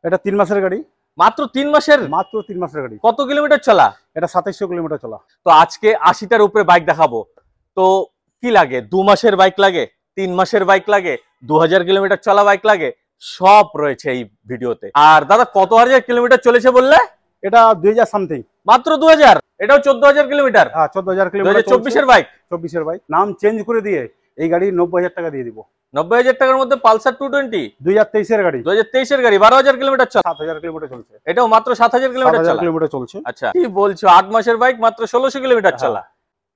এটা 3 মাসের গাড়ি। মাত্র 3 মাসের? মাত্র 3 মাসের গাড়ি। কত কিলোমিটার চলা? এটা 2700 কিলোমিটার চলা। তো আজকে 80টার উপরে বাইক দেখাবো। তো কি লাগে, 2 মাসের বাইক লাগে, 3 মাসের বাইক লাগে, 2000 কিলোমিটার চলা বাইক লাগে, সব রয়েছে এই ভিডিওতে। আর দাদা কত হাজার কিলোমিটার চলেছে বললে? এটা 2000 সামথিং। মাত্র 2000? এটাও 14000 কিলোমিটার? হ্যাঁ 14000 কিলোমিটার। 2024 এর বাইক? 24 এর বাইক। নাম চেঞ্জ করে দিয়ে এই গাড়ি 90000 টাকা দিয়ে দিব। 90000 টাকার মধ্যে পালসার 220? 2023 এর গাড়ি। 2023 এর গাড়ি, 12000 কিলোমিটার চলা। 7000 কিলোমিটার চলছে। এটাও মাত্র 7000 কিলোমিটার চলা? 7000 কিলোমিটার চলছে। আচ্ছা, কি বলছো, 8 মাসের বাইক মাত্র 1600 কিলোমিটার চলা?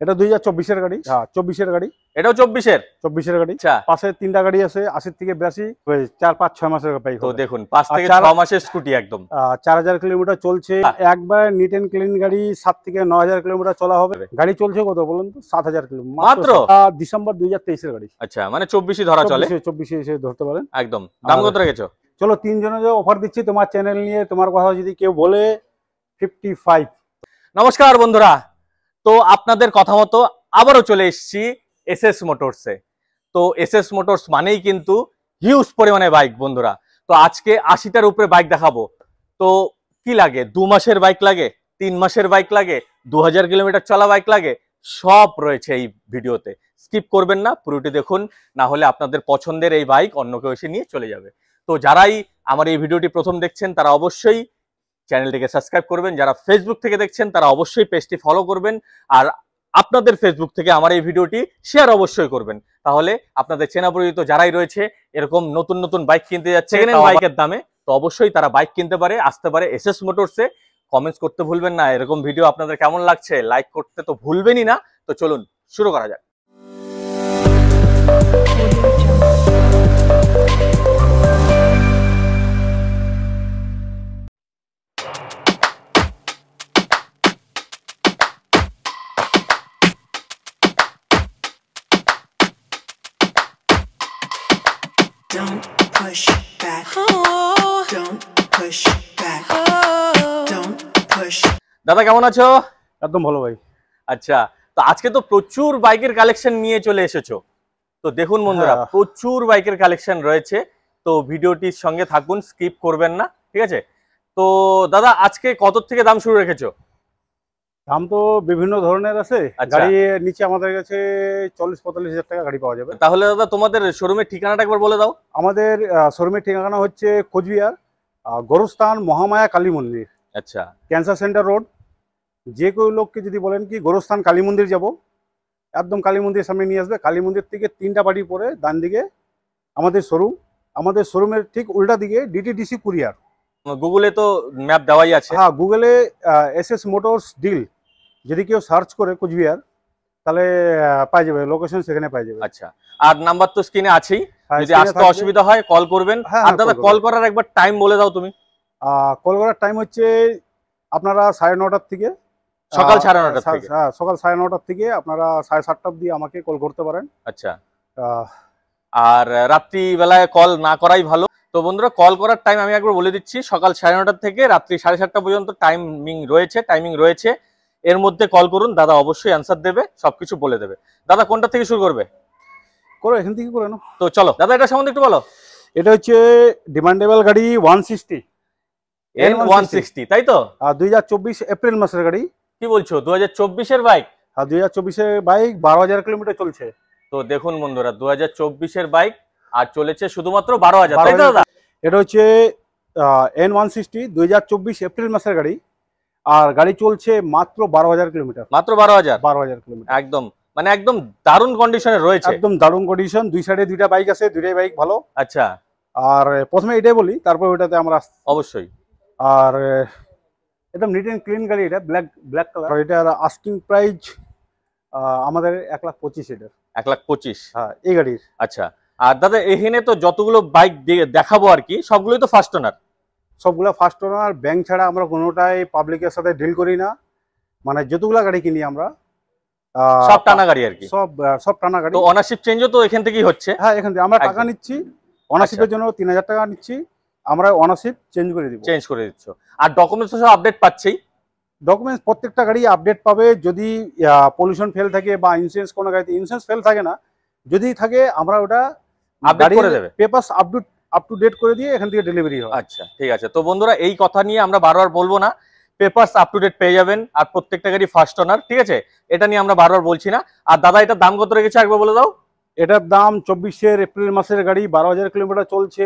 এটা 2024 এর গাড়ি। হ্যাঁ 24 এর গাড়ি। এটাও 24 এর? 24 এর গাড়ি। আচ্ছা, পাশে 3টা গাড়ি আছে 80 থেকে 82, 4 5 6 মাসের বাইক। তো দেখুন 5 থেকে 6 মাসের স্কুটি একদম। 4000 কিলোমিটার চলছে। একবার নিট এন্ড ক্লিন গাড়ি। 7 থেকে 9000 কিলোমিটার চলা হবে। গাড়ি চলছে কত বলুন তো? 7000 কিলোমিটার মাত্র। ডিসেম্বর 2023 এর গাড়ি। আচ্ছা, মানে 24ই ধরা চলে। 24 এসে ধরতে পারেন একদম। দাম কত রেখেছো? চলো 3 জনে যে অফার দিচ্ছি তোমার চ্যানেল নিয়ে, তোমার কথা যদি কেউ বলে 55। নমস্কার বন্ধুরা, তো আপনাদের কথা মতো আবারও চলে এসেছি এসএস মোটরসে। তো এসএস মোটরস মানেই কিন্তু হিউজ পরিমাণে বাইক বন্ধুরা। তো আজকে 80টার উপরে বাইক দেখাবো। তো কি লাগে, 2 মাসের বাইক লাগে, 3 মাসের বাইক লাগে, 2000 কিলোমিটার চলা বাইক লাগে, সব রয়েছে এই ভিডিওতে। স্কিপ করবেন না, পুরোটি দেখুন, না হলে আপনাদের পছন্দের এই বাইক অন্য কেউ এসে নিয়ে চলে যাবে। তো যারাই আমার এই ভিডিওটি প্রথম দেখছেন তারা অবশ্যই চ্যানেলটিকে সাবস্ক্রাইব করবেন। যারা ফেসবুক থেকে দেখছেন তারা অবশ্যই পেজটি ফলো করবেন। আর আপনাদের ফেসবুক থেকে আমার এই ভিডিওটি শেয়ার অবশ্যই করবেন। তাহলে আপনাদের চেনা পরিচিত যারাই রয়েছে এরকম নতুন নতুন বাইক কিনতে যাচ্ছে সেকেন্ড হ্যান্ড বাইকের দামে, তো অবশ্যই তারা বাইক কিনতে পারে, আসতে পারে এসএস মোটরসে। কমেন্টস করতে ভুলবেন না এরকম ভিডিও আপনাদের কেমন লাগছে, লাইক করতে তো ভুলবেনই না। তো চলুন শুরু করা যাক। Don't push back. Don't push back. Don't push. দাদা কেমন আছো? একদম ভালো ভাই। আচ্ছা, তো আজকে তো প্রচুর বাইকের কালেকশন নিয়ে চলে এসেছো। তো দেখুন বন্ধুরা, প্রচুর বাইকের কালেকশন রয়েছে। তো ভিডিওটির সঙ্গে থাকুন, স্কিপ করবেন না, ঠিক আছে? তো দাদা আজকে কত থেকে দাম শুরু রেখেছো? দাম তো বিভিন্ন ধরনের আছে। গাড়ি নিচে আমাদের কাছে 40-45 হাজার টাকা গাড়ি পাওয়া যাবে। তাহলে দাদা তোমাদের শোরুমের ঠিকানাটা একবার বলে দাও। আমাদের শোরুমের ঠিকানা হচ্ছে কোচবিহার গোরস্থান মহামায়া কালী মন্দির। আচ্ছা, ক্যান্সার সেন্টার রোড। যে কেউ লোককে যদি বলেন কি গোরস্থান কালী মন্দির যাব, একদম কালী মন্দিরের সামনে নিয়ে আসবে। কালী মন্দির থেকে 3টা বাড়ি পরে ডান দিকে আমাদের শোরুম। আমাদের শোরুমের ঠিক উল্টা দিকে ডিটিডিসি কুরিয়ার। গুগলে তো ম্যাপ দেওয়াই আছে। হ্যাঁ, গুগলে এসএস মোটরস ডিল যদি কেউ সার্চ করে কোচবিহার তাহলে পাই যাবে, লোকেশন সেখানে পাই যাবে। আচ্ছা, আর নাম্বার তো স্ক্রিনে আছেই, যদি আসতে অসুবিধা হয় কল করবেন। আর দাদা কল করার একবার টাইম বলে দাও তুমি। কল করার টাইম হচ্ছে আপনারা 9:30 থেকে সকাল 9:30 থেকে। হ্যাঁ, সকাল 9:30 থেকে আপনারা 7:30 অবধি আমাকে কল করতে পারেন। আচ্ছা, আর রাত্রি বেলায় কল না করাই ভালো। তো বন্ধুরা কল করার টাইম আমি একবার বলে দিচ্ছি, সকাল 9:30 থেকে রাত্রি 7:30 পর্যন্ত টাইমিং রয়েছে। এর মধ্যে কল করুন, দাদা অবশ্যই অ্যান্সার দেবে, সবকিছু বলে দেবে। দাদা কোনটা থেকে শুরু করবে? করো, এখান থেকে করে নাও। তো চলো দাদা এটা সম্বন্ধে একটু বলো। এটা হচ্ছে ডিমান্ডেবল গাড়ি 160 N160, তাই তো? 2024 এপ্রিল মাসের গাড়ি। কি বলছো, 2024 এর বাইক? আর 2024 এর বাইক, 12,000 কিলোমিটার চলছে। তো দেখুন বন্ধুরা, 2024 এর বাইক আর চলেছে শুধুমাত্র 12,000, তাই তো দাদা? এটা হচ্ছে N160 2024 এপ্রিল মাসের গাড়ি। আর গাড়ি চলছে মাত্র 12,000 কিলোমিটার। মাত্র 12,000? 12,000 কিলোমিটার। একদম, মানে একদম দারুণ কন্ডিশনে রয়েছে। একদম দারুণ কন্ডিশন। দুই সাইডে 2টা বাইক আছে, 2টাই বাইক ভালো। আচ্ছা, আর প্রথমে এটাই বলি, তারপর ওইটাতে আমরা অবশ্যই। আর একদম নিট এন্ড ক্লিন গাড়ি। এটা ব্ল্যাক কালার। এটার আস্কিং প্রাইস আমাদের 1,25,000 এটার। 1,25,000? হ্যাঁ, এই গাড়ির। আচ্ছা, আর দাদা এখানে তো যতগুলো বাইক দেখাবো আর কি, সবগুলোই তো ফার্স্ট ওনার? সবগুলো ফার্স্ট ওনার। ব্যাংক ছাড়া আমরা কোনোটাই পাবলিকের সাথে ডিল করি না। মানে যতগুলো গাড়ি কিনি আমরা সব টানা গাড়ি আর কি? সব টানা গাড়ি। তো অনারশিপ চেঞ্জও তো এখান থেকেই হচ্ছে? হ্যাঁ, এখান থেকে আমরা টাকা নিচ্ছি। অনারশিপের জন্য 3,000 টাকা নিচ্ছি, আমরা অনারশিপ চেঞ্জ করে দিচ্ছ। আর ডকুমেন্টস সব আপডেট পাচ্ছেই? ডকুমেন্টস প্রত্যেকটা গাড়ি আপডেট পাবে। যদি পলিউশন ফেল থাকে বা ইন্স্যুরেন্স, কোনো গাড়িতে ইন্স্যুরেন্স ফেল থাকে না, যদি থাকে আমরা ওটা আপডেট করে দেবে। পেপারস আপ টু ডেট করে দিয়ে এখান থেকে ডেলিভারি হয়। আচ্ছা ঠিক আছে। তো বন্ধুরা এই কথা নিয়ে আমরা বারবার বলবো না, পেপারস আপ টু ডেট পেয়ে যাবেন, আর প্রত্যেকটা গাড়ি ফার্স্ট ওনার, ঠিক আছে, এটা নিয়ে আমরা বারবার বলছি না। আর দাদা এটার দাম কত রেখেছে একবার বলে দাও। এটার দাম 24-এর এপ্রিল মাসের গাড়ি, 12,000 কিলোমিটার চলছে,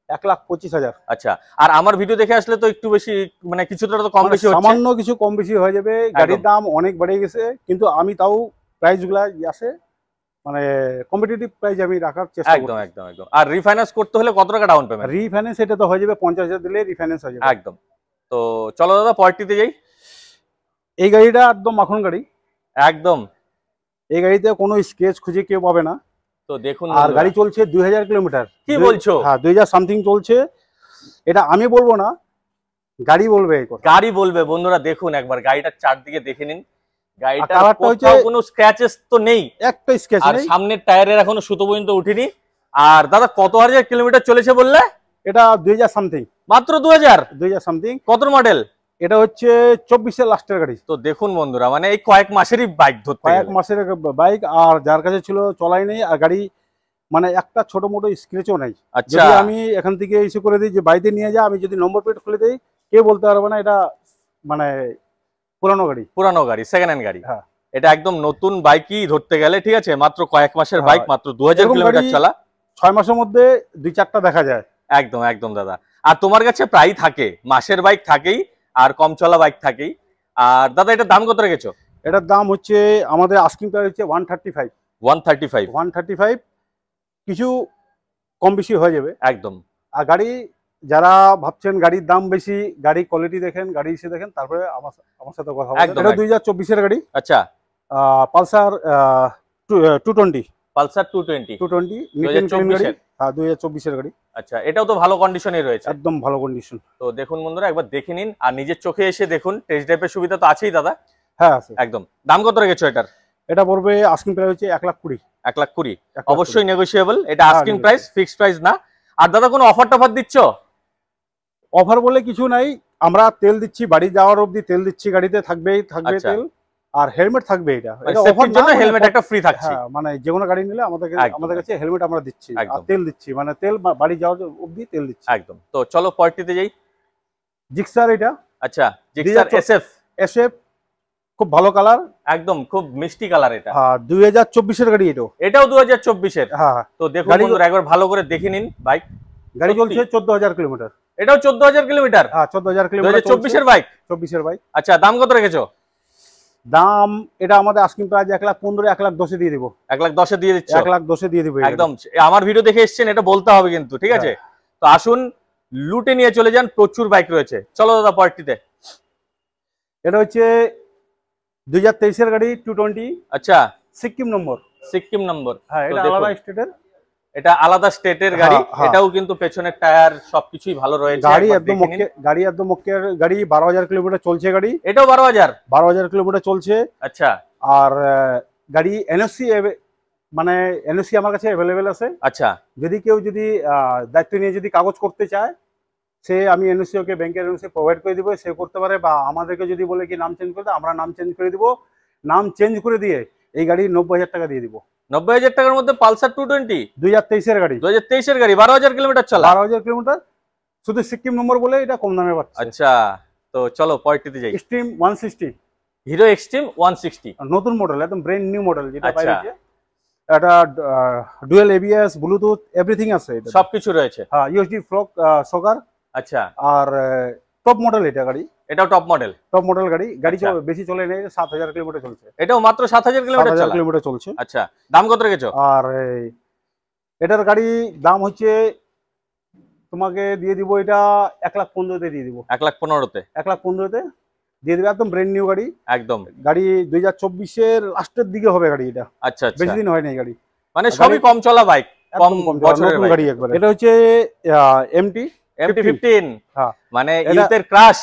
1,25,000। আচ্ছা, আর আমার ভিডিও দেখে আসলে তো একটু বেশি, মানে কিছুটা তো কম বেশি হচ্ছে, সামান্য কিছু কম বেশি হয়ে যাবে। গাড়ির দাম অনেক বেড়ে গেছে, কিন্তু আমি তাও প্রাইসগুলা আছে মানে কম্পিটিটিভ প্রাইস আমি রাখার চেষ্টা একদম করি। একদম একদম। আর রিফাইন্যান্স করতে হলে কত টাকা ডাউন পেমেন্ট? রিফাইন্যান্স এটা তো হয়ে যাবে 50,000 দিলে রিফাইন্যান্স হয়ে যাবে। একদম। তো চলো দাদা পরেরটিতে যাই। এই গাড়িটা একদম মাখন গাড়ি, একদম। এই গাড়িতে কোনো স্কেচ খুঁজে কেউ পাবে না। তো দেখুন আর গাড়ি চলছে 2000 কিলোমিটার। কি বলছো? হ্যাঁ 2000 সামথিং চলছে। এটা আমি বলবো না, গাড়ি বলবে এই কথা। গাড়ি বলবে। বন্ধুরা দেখুন একবার গাড়িটার চারদিকে দেখে নিন, গাড়িটার কালারটা হচ্ছে কোথাও কোনো স্ক্র্যাচেস তো নেই, একটা স্কেচ আর নেই। সামনের টায়ারের এখনো সুতো পর্যন্ত উঠেনি। আর দাদা কত হাজার কিলোমিটার চলেছে বললে? এটা 2000 সামথিং, মাত্র 2000। 2000 সামথিং। কত মডেল? এটা হচ্ছে 24-এর লাস্টের গাড়ি। তো দেখুন বন্ধুরা, মানে এই কয়েক মাসেরই বাইক ধরতে কয়েক গেলে। মাসের বাইক, আর যার কাছে ছিল চলাই নেই, আর গাড়ি মানে একটা ছোট মোটো স্ক্রেচও নাই। আচ্ছা যদি আমি এখান থেকে ইস্যু করে দিই যে বাড়িতে নিয়ে যা, আমি যদি নম্বর প্লেট খুলে দিই, কে বলতে পারবে না এটা মানে পুরানো গাড়ি। পুরানো গাড়ি, সেকেন্ড হ্যান্ড গাড়ি। হ্যাঁ। এটা একদম নতুন বাইকই ধরতে গেলে, ঠিক আছে, মাত্র কয়েক মাসের হ্যাঁ। বাইক, মাত্র 2000 এরকম কিলোমিটার গাড়ি চলা। 6 মাসের মধ্যে 2-4টা দেখা যায়। একদম একদম দাদা। আর তোমার কাছে প্রায় থাকে, মাসের বাইক থাকেই, আর কম চলা বাইক থাকেই। আর দাদা এটার দাম কত রেখেছো? এটার দাম হচ্ছে আমাদের আস্কিং প্রাইস হচ্ছে 135। 135। কিছু কম বেশি হয়ে যাবে একদম। আর গাড়ি যারা ভাবছেন গাড়ির দাম বেশি, গাড়ি কোয়ালিটি দেখেন, গাড়ি এসে দেখেন, তারপরে আমার সাথে কথা বলবেন। একদম, এটা একদম। 2024-এর গাড়ি। আচ্ছা, পালসার 220 পালসার 220 নিট এন্ড ক্লিন গাড়ি। 2024-এর। হ্যাঁ 2024-এর গাড়ি, আচ্ছা, এটাও তো ভালো কন্ডিশনে রয়েছে। একদম ভালো কন্ডিশন। তো দেখুন বন্ধুরা একবার দেখে নিন, আর নিজের চোখে এসে দেখুন, টেস্ট ড্রাইভের সুবিধা তো আছেই দাদা। হ্যাঁ আছে। একদম। দাম কত রেখেছো এটার? এটা পড়বে আস্কিং প্রাইস হচ্ছে 1,20,000। 1,20,000 1,20,000 অবশ্যই নেগোশিয়েবল, এটা হ্যাঁ, আস্কিং প্রাইস, ফিক্সড প্রাইস না। আর দাদা কোনো অফার টফার দিচ্ছ? অফার বলে কিছু নাই, আমরা তেল দিচ্ছি, বাড়ি যাওয়ার অবধি তেল দিচ্ছি, গাড়িতে থাকবে আচ্ছা। তেল, আর হেলমেট থাকবে। এটা সেফটির অফার জন্য হেলমেট একটা ফ্রি থাকছে। হ্যাঁ মানে যে কোনো গাড়ি নিলে আমাদের একদম, কাছে হেলমেট আমরা দিচ্ছি, আর একদম। তেল দিচ্ছি, মানে তেল বাড়ি যাওয়ার অবধি তেল দিচ্ছি। একদম। তো চলো পরেরটিতে যাই। জিক্সার এটা। আচ্ছা, জিক্সার এসএফ। এসএফ খুব ভালো কালার, একদম খুব মিষ্টি কালার এটা। হ্যাঁ 2024-এর গাড়ি এটাও 2024-এর। হ্যাঁ তো দেখুন বন্ধুরা একবার ভালো করে দেখে নিন বাইক। গাড়ি সত্যি। চলছে 14,000 কিলোমিটার। এটাও 14,000 কিলোমিটার। হ্যাঁ 14,000 কিলোমিটার 2024-এর বাইক। 24-এর বাইক। আচ্ছা, দাম কত রেখেছো? দাম এটা আমাদের আস্কিং প্রাইস 1,15,000, 1,10,000 দিয়ে দিব। 1,10,000 দিয়ে দিচ্ছ? 1,10,000 দিয়ে দিব। একদম। আমার ভিডিও দেখে এসেছেন, এটা বলতে হবে কিন্তু, ঠিক আছে। তো আসুন লুটে নিয়ে চলে যান, প্রচুর বাইক রয়েছে। চলো দাদা পরেরটিতে। এটা হচ্ছে 2023-এর গাড়ি 220। আচ্ছা, সিকিম নম্বর। সিকিম নম্বর। হ্যাঁ তো এটা দেখুন, আলাদা স্টেটের, এটা আলাদা স্টেটের গাড়ি। হ্যাঁ, হ্যাঁ। এটাও কিন্তু পেছনের টায়ার সবকিছুই ভালো রয়েছে। গাড়ি একবার একদম দেখে নিন। গাড়ি একদম মক্কের গাড়ি। 12,000 কিলোমিটার চলছে গাড়ি। এটাও 12,000। 12,000 কিলোমিটার চলছে। আচ্ছা আর গাড়ি এনওসি, মানে এনওসি আমার কাছে অ্যাভেলেবেল আছে। আচ্ছা। যদি কেউ দায়িত্ব নিয়ে যদি কাগজ করতে চায়, সে আমি এনওসি ওকে ব্যাংকের এনওসি প্রোভাইড করে দিব, সে করতে পারে। বা আমাদেরকে যদি বলে কি নাম চেঞ্জ করে দাও, আমরা নাম চেঞ্জ করে দিব। নাম চেঞ্জ করে দিয়ে এই গাড়ি 90,000 টাকা দিয়ে দিব। 90,000 টাকার মধ্যে পালসার 220 2023-এর গাড়ি, 2023-এর গাড়ি, 12,000 কিলোমিটার চলা। 12,000 কিলোমিটার, শুধু সিকিম নম্বর বলে এটা কম দামে পাচ্ছে। আচ্ছা, তো চলো পরেরটিতে যাই। এক্সট্রিম 160, হিরো এক্সট্রিম 160 নতুন মডেল, একদম ব্র্যান্ড নিউ মডেল যেটা আচ্ছা। বাইরে আছে। এটা ডুয়েল এবিএস, ব্লুটুথ এভরিথিং আছে এটা। সবকিছু রয়েছে। হ্যাঁ ইউএসডি ফ্লক সকার। আচ্ছা, আর টপ মডেল এটা গাড়ি, এটাও টপ মডেল। টপ মডেল গাড়ি। গাড়ি আচ্ছা। বেশি চলে নেই, 7,000 কিলোমিটার চলছে। এটাও মাত্র 7,000 কিলোমিটার 7,000 চলা। কিলোমিটার চলছে। আচ্ছা, দাম কত রেখেছো? আর এটার গাড়ি দাম হচ্ছে তোমাকে দিয়ে দিব, এটা 1,15,000-তে দিয়ে দিব। 1,15,000-তে 1,15,000-তে দিয়ে দিবে, একদম ব্র্যান্ড নিউ গাড়ি। একদম। গাড়ি 2024-এর লাস্টের দিকে হবে গাড়ি, এটা আচ্ছা আচ্ছা। বেশি দিন হয়নি গাড়ি। মানে সবই কম চলা বাইক, কম একদম বছরের নতুন বাইক। গাড়ি একবারে। এটা হচ্ছে এমটি 15। হ্যাঁ মানে এটা- ইউথের ক্রাশ।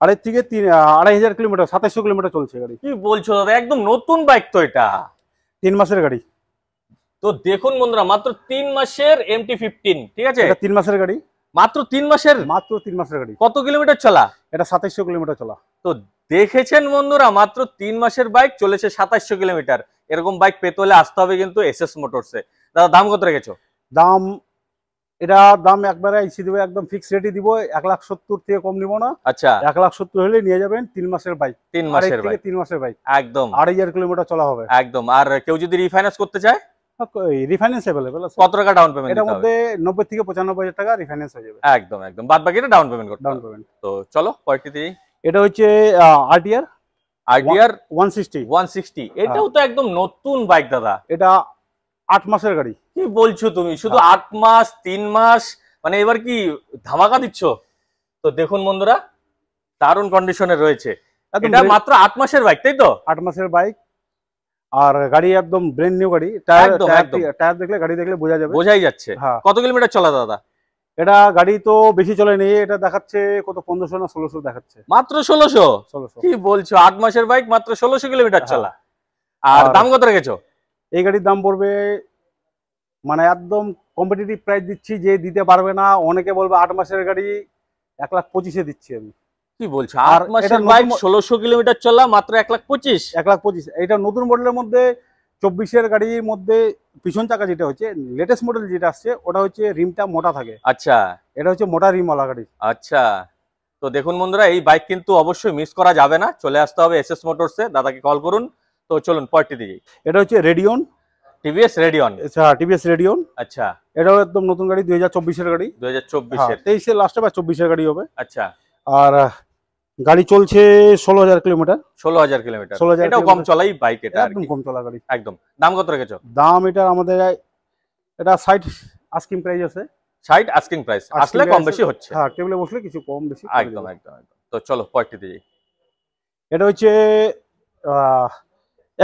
আড়াই থেকে 2,500 কিলোমিটার, 2700 কিলোমিটার চলছে গাড়ি। কি বলছো দাদা, একদম নতুন বাইক তো এটা। 3 মাসের গাড়ি। তো দেখুন বন্ধুরা, মাত্র 3 মাসের MT-15, ঠিক আছে, এটা 3 মাসের গাড়ি, মাত্র 3 মাসের। মাত্র 3 মাসের গাড়ি। কত কিলোমিটার চলা? এটা 2700 কিলোমিটার চলা। তো দেখেছেন বন্ধুরা, মাত্র 3 মাসের বাইক চলেছে 2700 কিলোমিটার। এরকম বাইক পেতে হলে আসতে হবে কিন্তু এসএস মোটরসে। দাদা দাম কত রেখেছো? দাম এটা দাম একবারে ইসি দেবে, একদম ফিক্স রেটই দিব, 1,70,000 থেকে কম নিব না। আচ্ছা 1,70,000 হলে নিয়ে যাবেন 3 মাসের বাইক, 3 মাসের বাইক, 3 মাসের বাইক, একদম 2,500 কিলোমিটার চলা হবে একদম। আর কেউ যদি রিফাইন্যান্স করতে চায় রিফাইন্যান্স अवेलेबल আছে। কত টাকা ডাউন পেমেন্ট এটার দিতে হবে? মধ্যে 90 থেকে 95,000 টাকা রিফাইন্যান্স হয়ে যাবে, একদম একদম, বাদ বাকিটা ডাউন পেমেন্ট করতে ডাউন হবে। পেমেন্ট। তো চলো পরেরটিতে। এটা হচ্ছে আরটিআর আইডিয়ার 160, 160, এটাও তো একদম নতুন বাইক দাদা। এটা 8 মাসের গাড়ি। কি বলছো তুমি, শুধু 8 মাস 3 মাস, মানে এবার কি ধামাকা দিচ্ছ? তো দেখুন বন্ধুরা, দারুণ কন্ডিশনে রয়েছে, একদম এটা মাত্র 8 মাসের বাইক, তাই তো? 8 মাসের বাইক, আর গাড়ি একদম ব্র্যান্ড নিউ গাড়ি। টায়ার একদম, একদম। টায়ার দেখলে, গাড়ি দেখলে বোঝা যাবে। বোঝাই যাচ্ছে। হ্যাঁ। কত কিলোমিটার চলা দাদা? এটা গাড়ি তো বেশি চলেনি, এটা দেখাচ্ছে কত 1500 না 1600 দেখাচ্ছে। মাত্র 1600? 1600। কি বলছো, 8 মাসের বাইক মাত্র 1600 কিলোমিটার হ্যাঁ। চলা। আর দাম কত রেখেছো? এই গাড়ির দাম পড়বে মানে একদম কম্পিটিটিভ প্রাইস দিচ্ছি, যে দিতে পারবে না, অনেকে বলবে 8 মাসের গাড়ি 1,25,000 দিচ্ছি আমি। কি বলছো, আর 8 মাসের এটা বাইক নতুন 1600 কিলোমিটার চলা মাত্র 1,25,000? 1,25,000। এটা নতুন মডেলের মধ্যে 24-এর গাড়ির মধ্যে পিছন চাকা যেটা হচ্ছে লেটেস্ট মডেল যেটা আসছে, ওটা হচ্ছে রিমটা মোটা থাকে। আচ্ছা এটা হচ্ছে মোটা রিমওয়ালা গাড়ি। আচ্ছা। তো দেখুন বন্ধুরা, এই বাইক কিন্তু অবশ্যই মিস করা যাবে না, চলে আসতে হবে এসএস মোটরসে, দাদাকে কল করুন। তো চলুন পরেরটি দিকে। এটা হচ্ছে রেডিয়ন, টিভিএস রেডিয়ন। আচ্ছা টিভিএস রেডিয়ন। আচ্ছা এটাও একদম নতুন গাড়ি, 2024-এর গাড়ি। 2024-এর। 23-এর লাস্টে বা 24-এর গাড়ি হবে। আচ্ছা, আর গাড়ি চলছে 16,000 কিলোমিটার। 16,000 কিলোমিটার। 16,000 এটাও কম কিলোমিটার। চলাই বাইক, এটা আর একদম কি। কম চলা গাড়ি। একদম। দাম কত রেখেছো? দাম এটা আমাদের এটা 60 আস্কিং প্রাইস আছে। 60 আস্কিং প্রাইস, আসলে কম বেশি হচ্ছে। হ্যাঁ, টেবিলে বসলে কিছু কম বেশি করে একদম দেবে। একদম একদম। তো চলো পরেরটি দিকে। এটা হচ্ছে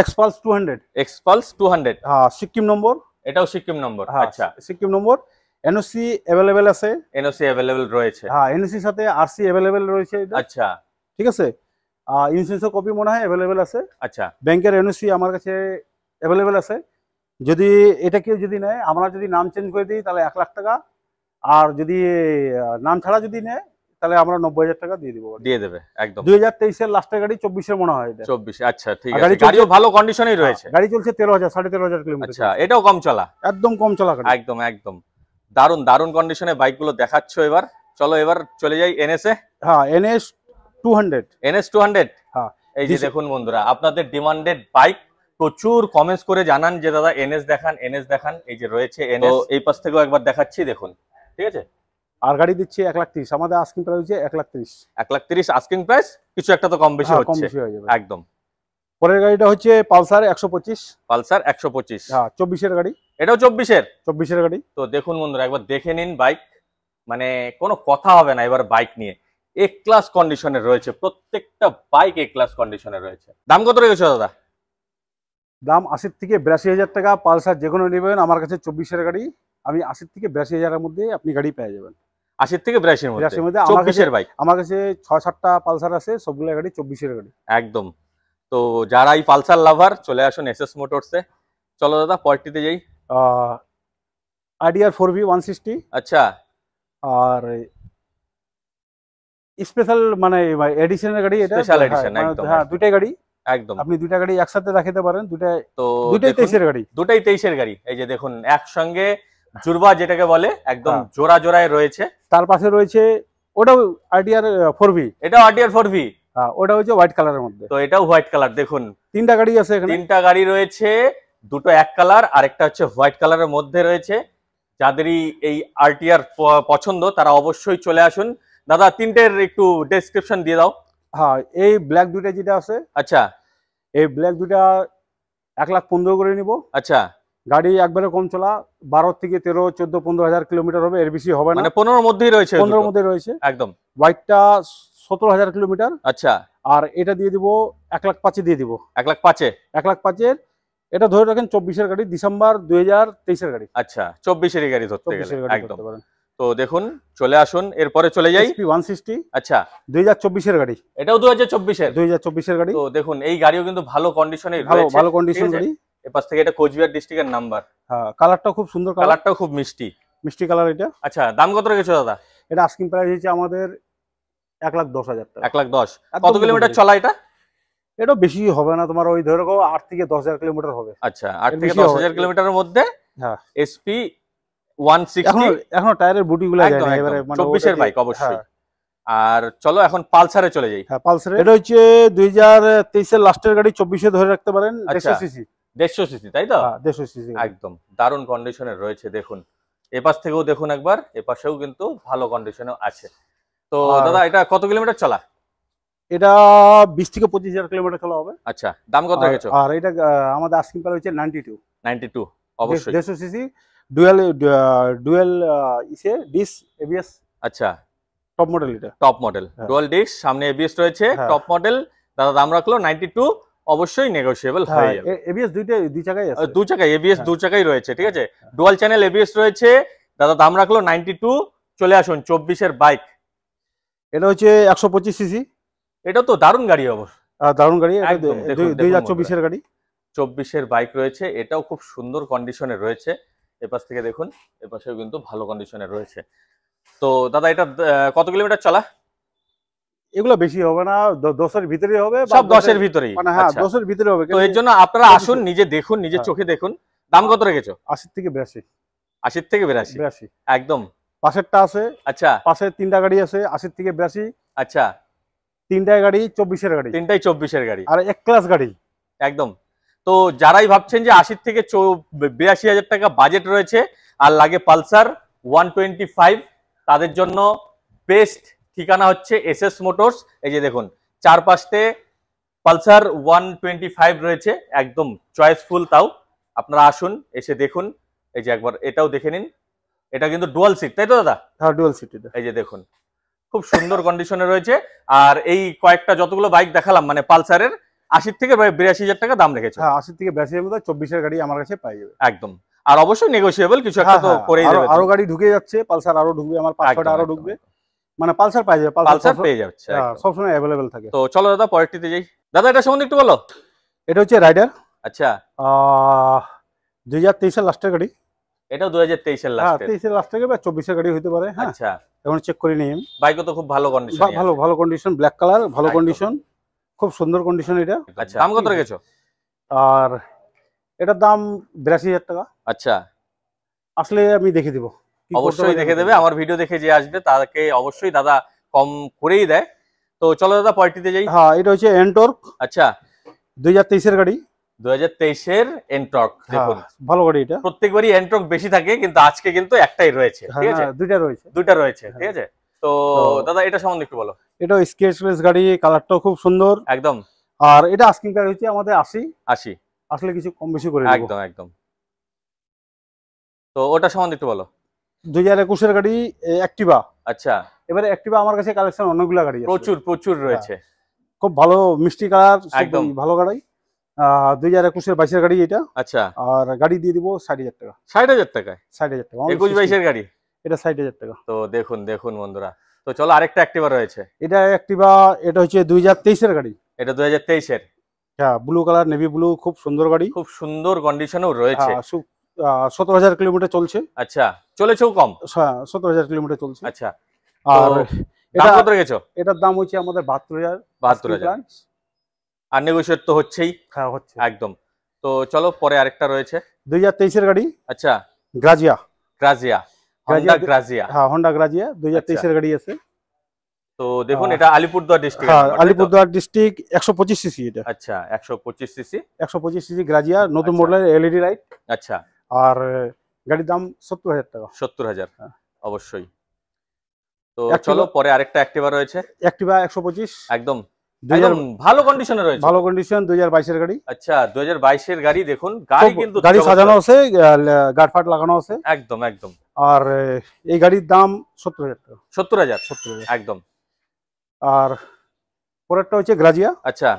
এক্সপালস 200। এক্সপালস 200। হ্যাঁ, সিকিম নম্বর। এটাও সিকিম নম্বর। হ্যাঁ, আচ্ছা, সিকিম নম্বর। এনওসি अवेलेबल আছে। এনওসি अवेलेबल রয়েছে। হ্যাঁ, এনওসির সাথে আরসি अवेलेबल রয়েছে এটা। আচ্ছা ঠিক আছে। ইন্স্যুরেন্সের কপি মনে হয় अवेलेबल আছে। আচ্ছা। ব্যাংকের এনওসি আমার কাছে अवेलेबल আছে। যদি এটা কেউ যদি নেয়, আমরা যদি নাম চেঞ্জ করে দিই তাহলে 1,00,000 টাকা, আর যদি নাম ছাড়া যদি নেয় তাহলে আমরা 90,000 টাকা দিয়ে দিব। দিয়ে দেবে একদম। 2023-এর লাস্টের গাড়ি, 24-এর মনে হয় এটা। 24। আচ্ছা ঠিক আর আছে, গাড়ি গাড়িও ভালো কন্ডিশনেই রয়েছে। গাড়ি চলছে 13,000, 13,500 কিলোমিটার। আচ্ছা, এটাও কম চলা। একদম কম চলা গাড়ি। একদম একদম। দারুন দারুন কন্ডিশনে বাইকগুলো দেখাচ্ছ। এবার চলো, এবার চলে যাই এনএসএ। হ্যাঁ, এনএস 200। এনএস 200। হ্যাঁ, এই যে দেখুন বন্ধুরা, আপনাদের ডিমান্ডেড বাইক, প্রচুর কমেন্টস করে জানান যে দাদা এনএস দেখান, এনএস দেখান। এই যে রয়েছে এনএস, এই পাশ থেকেও একবার দেখাচ্ছি, দেখুন। ঠিক আছে। আর গাড়ি দিচ্ছি 1,30,000, আমাদের আস্কিং প্রাইস হচ্ছে 1,30,000। 1,30,000 আস্কিং প্রাইস, কিছু একটা তো কম বেশি কম হচ্ছে। বেশি হয়ে যাবে একদম। পরের গাড়িটা হচ্ছে পালসার 125। পালসার 125। হ্যাঁ, 24-এর গাড়ি। এটাও 24-এর। 24-এর গাড়ি। তো দেখুন বন্ধুরা, একবার দেখে নিন বাইক, মানে কোনো কথা হবে না এবার বাইক নিয়ে। এ ক্লাস কন্ডিশনে রয়েছে, প্রত্যেকটা বাইক এ ক্লাস কন্ডিশনে রয়েছে। দাম কত রেখেছো দাদা? দাম 80 থেকে 82,000 টাকা। পালসার যে কোনো নেবেন আমার কাছে 24-এর গাড়ি, আমি 80 থেকে 82,000-এর মধ্যে আপনি গাড়ি পেয়ে যাবেন। 80 থেকে 82-এর মধ্যে 82-এর মধ্যে। আমার কাছে 24-এর বাইক। আমার কাছে 6-7টা পালসার আছে, সবগুলো গাড়ি 24-এর গাড়ি। একদম। তো যারা এই পালসার লাভার, চলে আসুন এসএস মোটরসে। চলো দাদা পরেরটিতে যাই। IDR 4V 160। আচ্ছা। আর স্পেশাল মানে এডিশনের গাড়ি এটা। স্পেশাল এডিশন, একদম। হ্যাঁ, দুইটাই গাড়ি। একদম। আপনি দুইটা গাড়ি একসাথে দেখাতে পারেন। তো দুইটাই 23-এর গাড়ি। দুটাই 23-এর গাড়ি। এই যে দেখুন, একসঙ্গে জুড়বা যেটাকে বলে, একদম হ্যাঁ। জোড়া জোড়ায় রয়েছে। তার পাশে রয়েছে ওটাও আইডিআর 4V। এটাও আরটিআর 4V। হ্যাঁ, ওটা হচ্ছে হোয়াইট কালারের মধ্যে। তো এটাও হোয়াইট কালার। দেখুন, তিনটা গাড়ি আছে এখানে। তিনটা গাড়ি রয়েছে, দুটো এক কালার, আরেকটা হচ্ছে হোয়াইট কালারের মধ্যে রয়েছে। যাদেরই এই আরটিআর পছন্দ তারা অবশ্যই চলে আসুন। দাদা তিনটের একটু ডেসক্রিপশন দিয়ে দাও। হ্যাঁ, এই ব্ল্যাক দুইটা যেটা আছে, আচ্ছা এই ব্ল্যাক দুইটা 1,15,000 করে নিব। আচ্ছা। গাড়ি একবারে কম চলা, 12 থেকে 13, 14, 15,000 কিলোমিটার হবে, এর বেশি হবে না। মানে 15-র মধ্যেই রয়েছে। 15-র মধ্যে রয়েছে। একদম। হোয়াইটটা 17,000 কিলোমিটার। আচ্ছা। আর এটা দিয়ে দিব 1,05,000 দিয়ে দিব। 1,05,000। 1,05,000। এটা ধরে রাখেন 24-এর গাড়ি, ডিসেম্বর 2023-এর গাড়ি। আচ্ছা, 24-এর গাড়ি ধরতে গেলে। 24-এর গাড়ি একদম। করতে পারেন। তো দেখুন, চলে আসুন, এরপরে চলে যাই। SP 160। আচ্ছা, 2024-এর গাড়ি। এটাও 2024-এর। 2024-এর গাড়ি। তো দেখুন, এই গাড়িও কিন্তু ভালো কন্ডিশনে ভালো রয়েছে। ভালো কন্ডিশন গাড়ি। এপাশ থেকে এটা কোচবিহার ডিস্ট্রিক্টের নাম্বার। হ্যাঁ, কালারটাও খুব সুন্দর কালার। কালারটাও খুব মিষ্টি মিষ্টি কালার এটা। আচ্ছা, দাম কত রেখেছো দাদা? এটা আস্কিং প্রাইস হচ্ছে আমাদের 1,10,000 টাকা। 1,10,000। একদম কত কিলোমিটার চলা এটা? এটা বেশি হবে না, তোমার ওই ধরে 8 থেকে 10,000 কিলোমিটার হবে। আচ্ছা, 8 থেকে বেশি 10,000 হবে। কিলোমিটারের মধ্যে। হ্যাঁ। এসপি 160 এখনো টায়ারের বুটি গুলো যায় একদম না, একদম এবারে মানে 24 এর ওটাকে- বাইক অবশ্যই। হ্যাঁ, আর চলো এখন পালসারে চলে যাই। হ্যাঁ পালসার। এটা হচ্ছে 2023 এর লাস্টের গাড়ি, 24 ধরে রাখতে পারেন, আচ্ছা। 150 সিসি। 150 সিসি তাই তো? হ্যাঁ 150 সিসি। একদম দারুণ কন্ডিশনে রয়েছে দেখুন, এপাশ থেকেও দেখুন একবার, এপাশেও কিন্তু ভালো কন্ডিশনে আছে। তো আর- দাদা এটা কত কিলোমিটার চলা? এটা 20 থেকে 25,000 কিলোমিটার চলা হবে। আচ্ছা, দাম কত রেখেছো? আর এটা আমাদের আস্কিং প্রাইস হচ্ছে 92। 92 অবশ্যই। 150 সিসি ডুয়াল ডুয়াল ইসে ডিস এবিএস আচ্ছা, টপ মডেল এটা। টপ মডেল হ্যাঁ। ডুয়াল ডিস্ক, সামনে এবিএস রয়েছে, হ্যাঁ। Top model. দাদা দাম রাখলো 92, অবশ্যই নেগোশিয়েবল হয়ে যাবে। এবিএস দুই জায়গায় আছে। দু চাকায় এবিএস, হ্যাঁ। দু চাকাই রয়েছে, ঠিক আছে। ডুয়াল চ্যানেল এবিএস রয়েছে। দাদা দাম রাখলো 92। চলে আসুন 24 এর বাইক। এটা হচ্ছে 125 সিসি। এটা তো দারুণ গাড়ি অবশ্য, দারুণ গাড়ি। এটা একদম, দেখুন, 2024 এর গাড়ি। 24 এর বাইক রয়েছে, এটাও খুব সুন্দর কন্ডিশনে রয়েছে। এপাশ থেকে দেখুন, এপাশেও কিন্তু ভালো কন্ডিশনে রয়েছে। তো দাদা এটা কত কিলোমিটার চলা? এগুলো বেশি হবে না, 10 এর ভিতরে হবে, সব 10 এর ভিতরেই। মানে হ্যাঁ আচ্ছা। 10 এর ভিতরে হবে। তো এর জন্য আপনারা আসুন, নিজে দেখুন, নিজের হ্যাঁ। চোখে দেখুন। দাম কত রেখেছো? 80 থেকে 82। 80 থেকে 82 82 একদম। পাশেরটা আছে, আচ্ছা পাশে 3টা গাড়ি আছে 80 থেকে 82। আচ্ছা, 3টায় গাড়ি 24 এর গাড়ি, তিনটাই 24 এর গাড়ি আর এক ক্লাস গাড়ি। একদম। তো যারাই ভাবছেন যে 80 থেকে 82,000 টাকা বাজেট রয়েছে আর লাগে পালসার 125, তাদের জন্য বেস্ট ঠিকানা হচ্ছে এসএস মোটরস। এই যে দেখুন, চারপাশে পালসার 125 রয়েছে, একদম চয়েসফুল। তাও আপনারা আসুন, এসে দেখুন। এই যে একবার এটাও দেখে নিন, এটা কিন্তু ডুয়াল সিট তাই তো দাদা? হ্যাঁ ডুয়াল সিট এটা। এই যে দেখুন, খুব সুন্দর কন্ডিশনে রয়েছে। আর এই কয়েকটা যতগুলো বাইক দেখালাম, মানে পালসারের 80 থেকে 82,000 টাকা দাম রেখেছে। হ্যাঁ 80 থেকে 82 এর মধ্যে 24 এর গাড়ি আমার কাছে পাই যাবে একদম। আর অবশ্যই নেগোশিয়েবল কিছু একটা তো করেই দেবে। আরো গাড়ি ঢুকে যাচ্ছে, পালসার আরো ঢুকবে, আমার 5-6টা আরো ঢুকবে, মানে পালসার পাই যাবে। পালসার পেয়ে যাচ্ছে একদম। সবসময় অ্যাভেলেবেল থাকে। তো চলো দাদা পরেরটিতে যাই। দাদা এটা সম্বন্ধে একটু বলো। এটা হচ্ছে রাইডার, আচ্ছা 2023 এর লাস্টের গাড়ি। এটাও 2023 এর হ্যাঁ লাস্টে। 23 এর লাস্টের গাড়ি বা 24 এর গাড়ি হতে পারে। হ্যাঁ আচ্ছা, এখন চেক করে নিই আমি। বাইকও তো খুব ভালো কন্ডিশন। ভালো ভালো কন্ডিশন, ব্ল্যাক কালার, ভালো একদম। কন্ডিশন, খুব সুন্দর কন্ডিশন এটা। আচ্ছা, দাম কত রেখেছো? আর এটার দাম 82,000 টাকা। আচ্ছা, আসলে আমি দেখে দিব। কি করতে অবশ্যই পারি দেখে আমি দেবে। দেখে আমার ভিডিও দেখে যে আসবে তাকে অবশ্যই দাদা কম করেই দেয়। তো চলো দাদা পরেরটিতে যাই। দেব। হ্যাঁ এটা হচ্ছে এনটর্ক, আচ্ছা 2023 এর গাড়ি। 2023 এর এনটর্ক দেখুন। হ্যাঁ, ভালো গাড়ি এটা। প্রত্যেকবারই এনটর্ক বেশি থাকে, কিন্তু আজকে কিন্তু একটাই রয়েছে, ঠিক আছে? হ্যাঁ দুইটা রয়েছে। দুইটা রয়েছে, ঠিক হ্যাঁ। আছে। তো দাদা এটা সম্বন্ধে একটু বলো। এটা স্কেচলেস গাড়ি, কালারটাও খুব সুন্দর। একদম আর এটা আস্কিং প্রাইস হচ্ছে আমাদের 80। 80 আসলে কিছু কম বেশি করে দেব। একদম একদম। তো ওটা সম্বন্ধে একটু বলো। 2021 এর গাড়ি, অ্যাক্টিভা। আচ্ছা, এবারে অ্যাক্টিভা আমার কাছে কালেকশন অনেকগুলো গাড়ি আছে। প্রচুর প্রচুর রয়েছে। খুব ভালো মিষ্টি কালার, একদম। ভালো গাড়ি। 2021 এর 22 এর গাড়ি এটা। আচ্ছা, আর গাড়ি দিয়ে দিব 60,000 টাকা। 60,000 টাকায় 60,000 টাকা। 21-22 এর গাড়ি। এটা 60,000 টাকা। তো দেখুন দেখুন বন্ধুরা। তো চলো আরেকটা অ্যাক্টিভা রয়েছে। এটা অ্যাক্টিভা, এটা হচ্ছে 2023 এর গাড়ি। এটা 2023 এর, হ্যাঁ ব্লু কালার, নেভি ব্লু, খুব সুন্দর গাড়ি। খুব সুন্দর কন্ডিশনেও রয়েছে। 17,000 কিলোমিটার চলছে। আচ্ছা, চলেছেও কম। 17,000 কিলোমিটার চলছে। আচ্ছা, আর দাম এটা কত রেখেছো? এটার দাম হচ্ছে আমাদের 72,000। 72,000। আর নেগোশিয়েট তো হচ্ছেই। হ্যাঁ হচ্ছে। একদম। তো চলো পরে আরেকটা রয়েছে। 2023 এর গাড়ি, আচ্ছা, গ্রাজিয়া। Grazia, Honda Grazia. হ্যাঁ হন্ডা গ্রাজিয়া 2023 এর গাড়ি আছে। তো দেখুন এটা আলিপুরদুয়ার ডিস্ট্রিক্ট। হ্যাঁ আলিপুরদুয়ার ডিস্ট্রিক্ট, 125 সিসি এটা। আচ্ছা, 125 সিসি। 125 সিসি গ্রাজিয়া, নতুন আচ্ছা। মডেলের এলইডি লাইট। আচ্ছা, আর গাড়ির দাম 70,000 টাকা। 70,000 হ্যাঁ। অবশ্যই। তো Activa- চলো পরে আরেকটা অ্যাক্টিভা রয়েছে। অ্যাক্টিভা 125, একদম 2000 একদম ভালো কন্ডিশনে রয়েছে। ভালো কন্ডিশন, 2022 এর গাড়ি। আচ্ছা, 2022 এর গাড়ি দেখুন, গাড়ি সব কিন্তু গাড়ি জবরদস্ত। সাজানো আছে, গার্ড ফাট লাগানো আছে। একদম একদম। আর এই গাড়ির দাম 70,000 টাকা। 70,000 70,000। একদম। আর পরেরটা হচ্ছে গ্রাজিয়া। আচ্ছা,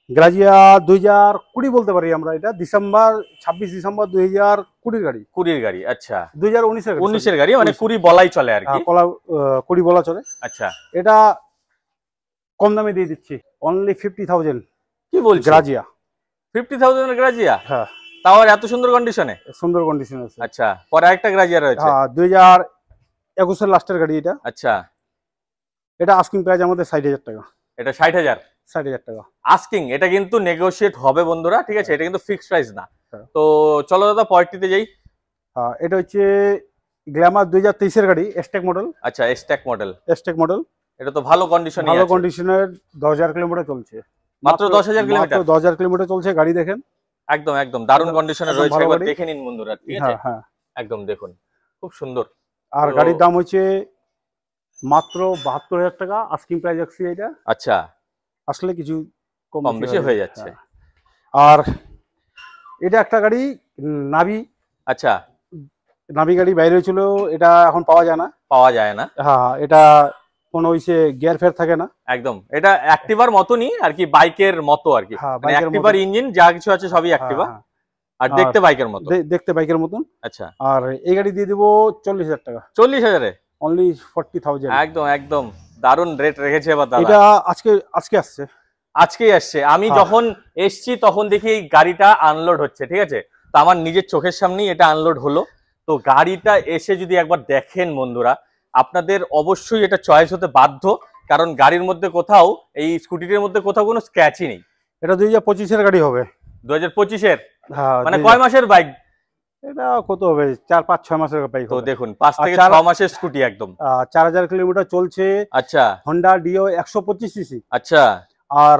গ্রাজিয়া 2020 বলতে পারি আমরা। এটা 26 ডিসেম্বর 2020 গাড়ি। 20 গাড়ি। আচ্ছা, 2019 এর 19 এর গাড়ি, মানে 20 বলাই চলে আর কি। 20 বলা চলে। আচ্ছা, এটা কম দামে দিয়ে দিচ্ছি, অনলি 50,000 কি বলছো? গ্রাজিয়া। 50,000 এর গ্রাজিয়া, হ্যাঁ তাও আর এত সুন্দর কন্ডিশনে? সুন্দর কন্ডিশন আছে। আচ্ছা, পরে আরেকটা গ্রাজিয়া রয়েছে। হ্যাঁ 2021 এর লাস্টের গাড়ি এটা। আচ্ছা, এটা আস্কিং প্রাইস আমাদের 60,000 টাকা। এটা 60,000 60,000 টাকা। আস্কিং। এটা কিন্তু নেগোশিয়েট হবে বন্ধুরা, ঠিক আছে? এটা কিন্তু ফিক্সড প্রাইস না। হ্যাঁ। তো চলো দাদা পরেরটিতে যাই। হ্যাঁ এটা হচ্ছে গ্ল্যামার 2023-এর গাড়ি, স্টেক মডেল। আচ্ছা, স্ট্যাক মডেল। স্টেক মডেল, এটা তো ভালো কন্ডিশনে ভালো আছে। কন্ডিশনের, 10,000 কিলোমিটার চলছে। মাত্র 10,000 কিলোমিটার? 10,000 কিলোমিটার চলছে, গাড়ি দেখেন। একদম একদম দারুণ কন্ডিশনে একদম রয়েছে, ভালো একবার গাড়ি। দেখে নিন বন্ধুরা, ঠিক আছে? হ্যাঁ হ্যাঁ। একদম দেখুন, খুব সুন্দর। আর তো- গাড়ির দাম হচ্ছে মাত্র 72,000 টাকা, আস্কিং প্রাইস আছে এটা। আচ্ছা, আসলে কিছু কম বেশি হয়ে যাচ্ছে। হ্যাঁ। আর এটা একটা গাড়ি, নাভি আচ্ছা, নাভি গাড়ি বাইরে ছিল, এটা এখন পাওয়া যায় না। পাওয়া যায় না। হ্যাঁ, এটা কোনো ওইসে গিয়ার ফেয়ার থাকে না। একদম, এটা অ্যাক্টিভার মতনই আর কি, বাইকের মতো আর কি। হ্যাঁ, মানে বাইকের অ্যাক্টিভার মতো। ইঞ্জিন যা কিছু আছে সবই হ্যাঁ, অ্যাক্টিভা, হ্যাঁ। আর দেখতে বাইকের মতো। দেখতে বাইকের মতন। আচ্ছা, আর এই গাড়ি দিয়ে দিব 40,000 টাকা, 40,000-এ? অনলি 40,000। একদম একদম দারুণ রেট রেখেছে এবার দাদা। এটা আজকে আজকে আসছে। আজকেই আসছে। আমি হ্যাঁ। যখন এসছি তখন দেখি এই গাড়িটা আনলোড হচ্ছে, ঠিক আছে? তো আমার নিজের চোখের সামনেই এটা আনলোড হলো। তো গাড়িটা এসে যদি একবার দেখেন বন্ধুরা, আপনাদের অবশ্যই এটা চয়েস হতে বাধ্য, কারণ গাড়ির মধ্যে কোথাও, এই স্কুটির মধ্যে কোথাও কোনো স্ক্র্যাচই নেই। এটা 2025-এর গাড়ি হবে। 2025-এর? হ্যাঁ, মানে কয় মাসের বাইক? এটা কত হবে, 4-5-6 মাসের বাইক তো হবে। দেখুন, 5 থেকে আর 6 মাসের স্কুটি একদম। 4,000 কিলোমিটার চলছে। আচ্ছা হন্ডা ডিও 125 সিসি। আচ্ছা, আর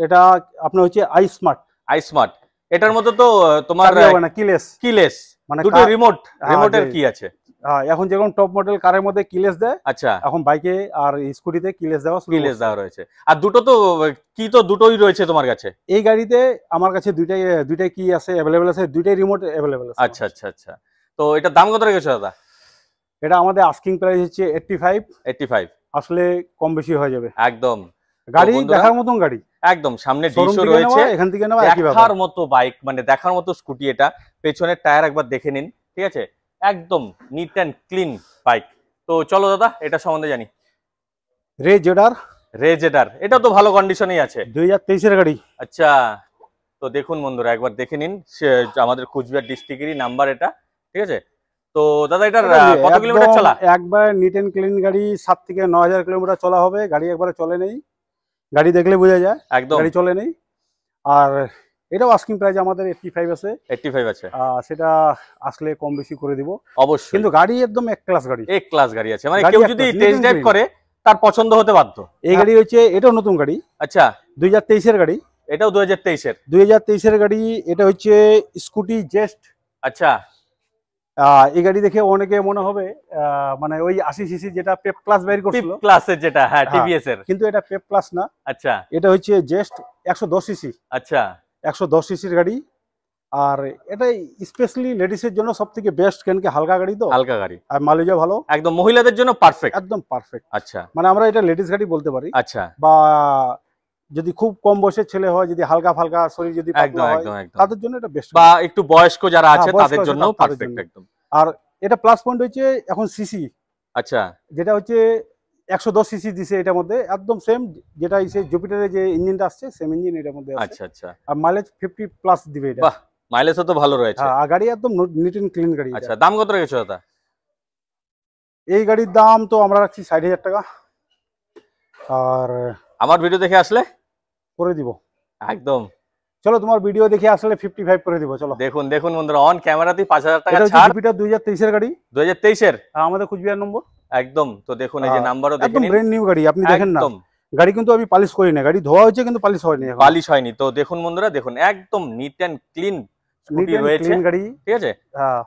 এটা আপনার হচ্ছে আই স্মার্ট। I smart. এটার মধ্যে তো তোমার হবে না, কিলেস। কিলেস, মানে দুটো রিমোট, রিমোটের যে- কি আছে? এখন যেরকম টপ মডেল কারের মধ্যে কিলেস দেয়, আচ্ছা, এখন বাইকে আর স্কুটিতে কিলেস দেওয়া শুরু কিলেস করছে। দেওয়া রয়েছে। আর দুটো তো কি, তো দুটোই রয়েছে তোমার কাছে? এই গাড়িতে আমার কাছে দুইটাই কি আছে, অ্যাভেলেবেল আছে, দুইটাই রিমোট অ্যাভেলেবেল আছে। আচ্ছা আচ্ছা আচ্ছা। তো এটার দাম কত রেখেছো দাদা? এটা আমাদের আস্কিং প্রাইস হচ্ছে 85। 85? আসলে কম বেশি হয়ে যাবে। একদম গাড়ি বন্ধুরা, দেখার মতন গাড়ি, একদম সামনে শোরুম ডিশও থেকে রয়েছে, নেওয়া, এখান থেকে নেওয়া একই ব্যাপার। দেখার মতো বাইক, মানে দেখার মতো স্কুটি। এটা পেছনের টায়ার একবার দেখে নিন, ঠিক আছে? একদম নিট অ্যান্ড ক্লিন বাইক। তো চলো দাদা, এটা সম্বন্ধে জানি। রে জেডার রেজেডার, এটা তো ভালো কন্ডিশনেই আছে। 2023-এর গাড়ি। আচ্ছা, তো দেখুন বন্ধুরা, একবার দেখে নিন, আমাদের কুচবিহার ডিস্ট্রিক্টেরই নাম্বার এটা, ঠিক আছে? তো দাদা এটার কত কিলোমিটার চলা? একবার নিট এন্ড ক্লিন গাড়ি, 7 থেকে 9,000 কিলোমিটার চলা হবে। গাড়ি একবারে চলে নেই, গাড়ি দেখলে বোঝা যায় একদম গাড়ি চলে নেই। আর এটাও আস্কিং প্রাইস আমাদের 85 আছে। 85 আছে? সেটা আসলে কম বেশি করে দিব অবশ্যই, কিন্তু গাড়ি একদম এক ক্লাস গাড়ি। এক ক্লাস গাড়ি আছে, মানে গাড়ি কেউ একটা, যদি neat and test drive clean। করে তার পছন্দ হতে বাধ্য। এই গাড়ি হচ্ছে, এটাও নতুন গাড়ি, আচ্ছা, 2023-এর গাড়ি। এটাও 2023-এর? 2023-এর গাড়ি। এটা হচ্ছে স্কুটি জেস্ট। আচ্ছা, এই গাড়ি দেখে অনেকে মনে হবে মানে ওই 80 সিসি যেটা পেপ প্লাস বের পিপ করছিল, ক্লাসের যেটা, হ্যাঁ, হ্যাঁ। টিভিএস এর। কিন্তু এটা পেপ প্লাস না, আচ্ছা এটা হচ্ছে জেস্ট 110 সিসি। আচ্ছা, 110 সিসির গাড়ি। আর এটা স্পেশালি লেডিসের জন্য সব থেকে বেস্ট, কেন কি হালকা গাড়ি তো, হালকা গাড়ি, আর মাইলেজও ভালো, একদম মহিলাদের জন্য পারফেক্ট। একদম পারফেক্ট। আচ্ছা মানে আমরা এটা লেডিস গাড়ি বলতে পারি। আচ্ছা, বা যদি খুব কম বয়সের ছেলে হয়, যদি হালকা ফালকা শরীর যদি একদম পাতলা হয়, একদম একদম। তাদের জন্য এটা বেস্ট। বা একটু বয়স্ক যারা আছে হ্যাঁ, বয়স্ক তাদের আছে জন্য তাদের পারফেক্ট জন্য। একদম। আর এটা প্লাস পয়েন্ট হচ্ছে এখন সিসি, আচ্ছা যেটা হচ্ছে 110 সিসি দিছে এটার মধ্যে, একদম সেম যেটা জুপিটারের যে ইঞ্জিনটা আসছে, সেম ইঞ্জিন এটার মধ্যে আছে। আচ্ছা আচ্ছা, আর মাইলেজ 50 প্লাস দিবে এটা। বাহ, মাইলেজও তো ভালো রয়েছে। হ্যাঁ, আর গাড়ি একদম নিট এন্ড ক্লিন গাড়ি। আচ্ছা, দাম কত রেখেছো দাদা? এই গাড়ির দাম তো আমরা রাখছি 60,000 টাকা। আর আমার ভিডিও দেখে আসলে করে দিব, একদম। চলো তোমার ভিডিও দেখে আসলে 55 করে দিব। চলো দেখুন দেখুন বন্ধুরা, অন ক্যামেরাতেই 5,000 টাকা এটা হচ্ছে ছাড়। জুপিটার 2023-এর গাড়ি, 2023-এর আমাদের কুচবিহার নম্বর। একদম। তো দেখুন, এই যে নাম্বারও দেখে একদম নিন, ব্র্যান্ড নিউ গাড়ি, আপনি দেখেন না। একদম গাড়ি কিন্তু আমি পালিশ করি না, গাড়ি ধোয়া হয়েছে কিন্তু পালিশ হয়নি এখন। পালিশ হয়নি। তো দেখুন বন্ধুরা, দেখুন একদম neat and clean neat scooty and রয়েছে, ক্লিন গাড়ি। ঠিক আছে? হ্যাঁ,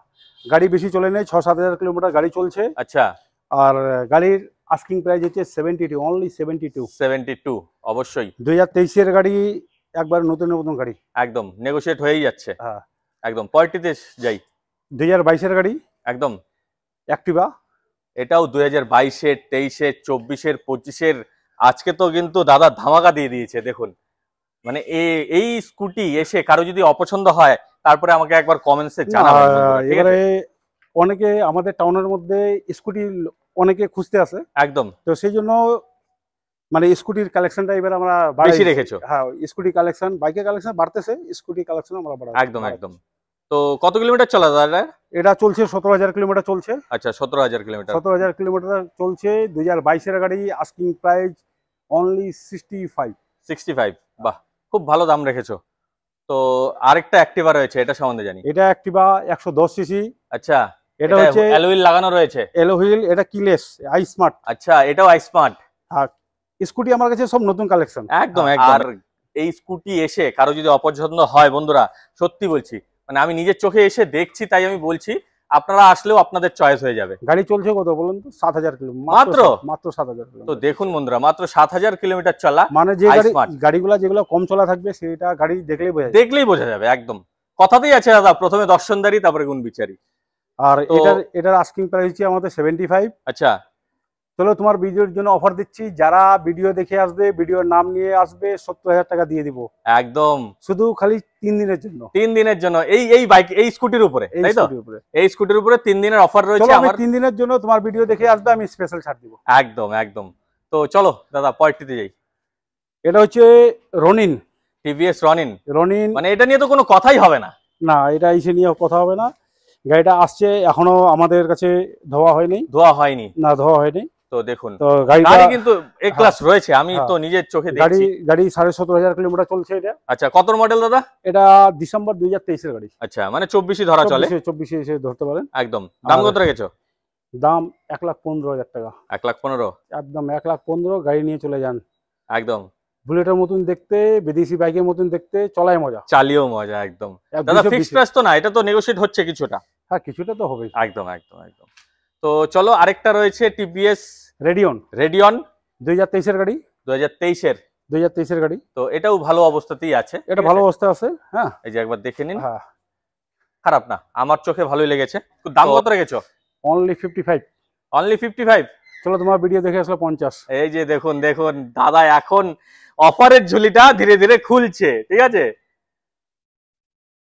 গাড়ি বেশি চলে নেই, 6-7 হাজার কিলোমিটার গাড়ি চলছে। আচ্ছা, আর গাড়ির আস্কিং প্রাইস হচ্ছে 72, অনলি 72। 72 অবশ্যই 2023-এর গাড়ি, একবার নতুন নতুন গাড়ি, একদম নেগোশিয়েট হয়েই যাচ্ছে। হ্যাঁ। একদম 40-তে যাই। 2022-এর গাড়ি, একদম অ্যাক্টিভা। এটাও 2022-এর, 23-এর, 24-এর, 25-এর। আজকে তো কিন্তু দাদা ধামাকা দিয়ে দিয়েছে দেখুন। মানে এই স্কুটি এসে কারো যদি অপছন্দ হয়, তারপরে আমাকে একবার কমেন্টসে জানাবেন বন্ধুরা, ঠিক এবারে আছে? অনেকে আমাদের টাউনের মধ্যে স্কুটি অনেকে খুঁজতে আসে, একদম তো সেই জন্য মানে স্কুটির কালেকশনটা এবার আমরা বেশি রেখেছো। হ্যাঁ, স্কুটি কালেকশন, বাইকের কালেকশন বাড়তেছে, স্কুটি কালেকশন আমরা বাড়াচ্ছি। একদম একদম। তো কত কিলোমিটার চলা দাদা? এটা চলছে 17,000 কিলোমিটার চলছে। আচ্ছা, 17,000 কিলোমিটার। 17,000 কিলোমিটার চলছে। 2022-এর গাড়ি, আস্কিং প্রাইস অনলি 65। 65, বাহ, খুব ভালো দাম রেখেছো। তো আরেকটা অ্যাক্টিভা রয়েছে, এটা সম্বন্ধে জানি। এটা অ্যাক্টিভা 110 সিসি। আচ্ছা, এটা হচ্ছে অ্যালুইল লাগানো রয়েছে। এলো হুইল, এটা কিলেস আই স্মার্ট। আচ্ছা, এটাও আইস্মার্ট। আর স্কুটি আমার কাছে সব নতুন কালেকশন। একদম একদম। আর এই স্কুটি এসে কারো যদি অপছন্দ হয় বন্ধুরা, সত্যি বলছি, মানে আমি নিজের চোখে এসে দেখছি তাই আমি বলছি, আপনারা আসলেও আপনাদের চয়েস হয়ে যাবে। গাড়ি চলছে কত বলুন তো? 7000 কিলো মাত্র? মাত্র 7000 কিলো। তো দেখুন বন্ধুরা, মাত্র 7000 কিলোমিটার চলা। মানে যে iSmart। গাড়িগুলো যেগুলো কম চলা থাকবে সেটা গাড়ি দেখলেই বোঝা যাবে একদম। কথাতেই আছে দাদা, প্রথমে দর্শনদারি তারপরে গুণ বিচারি। আর তো এটার আস্কিং প্রাইস হচ্ছে আমাদের 75। আচ্ছা, চলো তোমার ভিডিওর জন্য অফার দিচ্ছি, যারা ভিডিও দেখে আসবে, ভিডিওর নাম নিয়ে আসবে, 70,000 টাকা দিয়ে দিব একদম শুধু খালি 3 দিনের জন্য। 3 দিনের জন্য এই বাইক, এই স্কুটির উপরে, এই তাই তো? স্কুটির উপরে। এই স্কুটির উপরে 3 দিনের অফার রয়েছে চলো আমি আমার। 3 দিনের জন্য তোমার ভিডিও দেখে আসবে, আমি স্পেশাল ছাড় দিব। একদম একদম। তো চলো দাদা পরেরটিতে যাই। এটা হচ্ছে রনিন। TVS Ronin. রনিন মানে এটা নিয়ে তো কোনো কথাই হবে না। না, এটা এসে নিয়ে কথা হবে না। গাড়িটা আসছে, এখনো আমাদের কাছে ধোয়া হয়নি। ধোয়া হয়নি? না, ধোয়া হয়নি। তো দেখুন তো গাড়ি গাড়িটা কিন্তু এ ক্লাস রয়েছে, আমি তো নিজের চোখে গাড়ি দেখছি। গাড়ি 17,500 কিলোমিটার চলছে এটা। আচ্ছা, কত মডেল দাদা? এটা ডিসেম্বর 2023 এর গাড়ি। আচ্ছা, মানে 24ই ধরা চলে। 24 এসে ধরতে পারেন। একদম। দাম কত রেখেছো? দাম 1,15,000 টাকা। 1,15,000? একদম 1,15,000। গাড়ি নিয়ে চলে যান। একদম। বুলেটের মতন দেখতে, বিদেশি বাইকের মতন দেখতে, চলায় মজা, চালিয়েও মজা। একদম দাদা, ফিক্সড প্রাইস তো না, এটা তো নেগোশিয়েট হচ্ছে কিছুটা। হ্যাঁ, কিছুটা তো হবেই। একদম একদম একদম। তো চলো, আরেকটা রয়েছে টিভিএস রেডিয়ন। রেডিয়ন 2023 এর গাড়ি। 2023 এর। গাড়ি। তো এটাও ভালো অবস্থাতেই আছে। এটা ভালো অবস্থা আছে। হ্যাঁ, এই যে একবার দেখে নিন। হ্যাঁ, খারাপ না, আমার চোখে ভালোই লেগেছে। দাম কত রেখেছো? অনলি 55। অনলি 55? চলো তোমার ভিডিও দেখে আসলে 50। এই যে দেখুন দেখুন দাদা, এখন অফারের ঝুলিটা ধীরে ধীরে খুলছে, ঠিক আছে?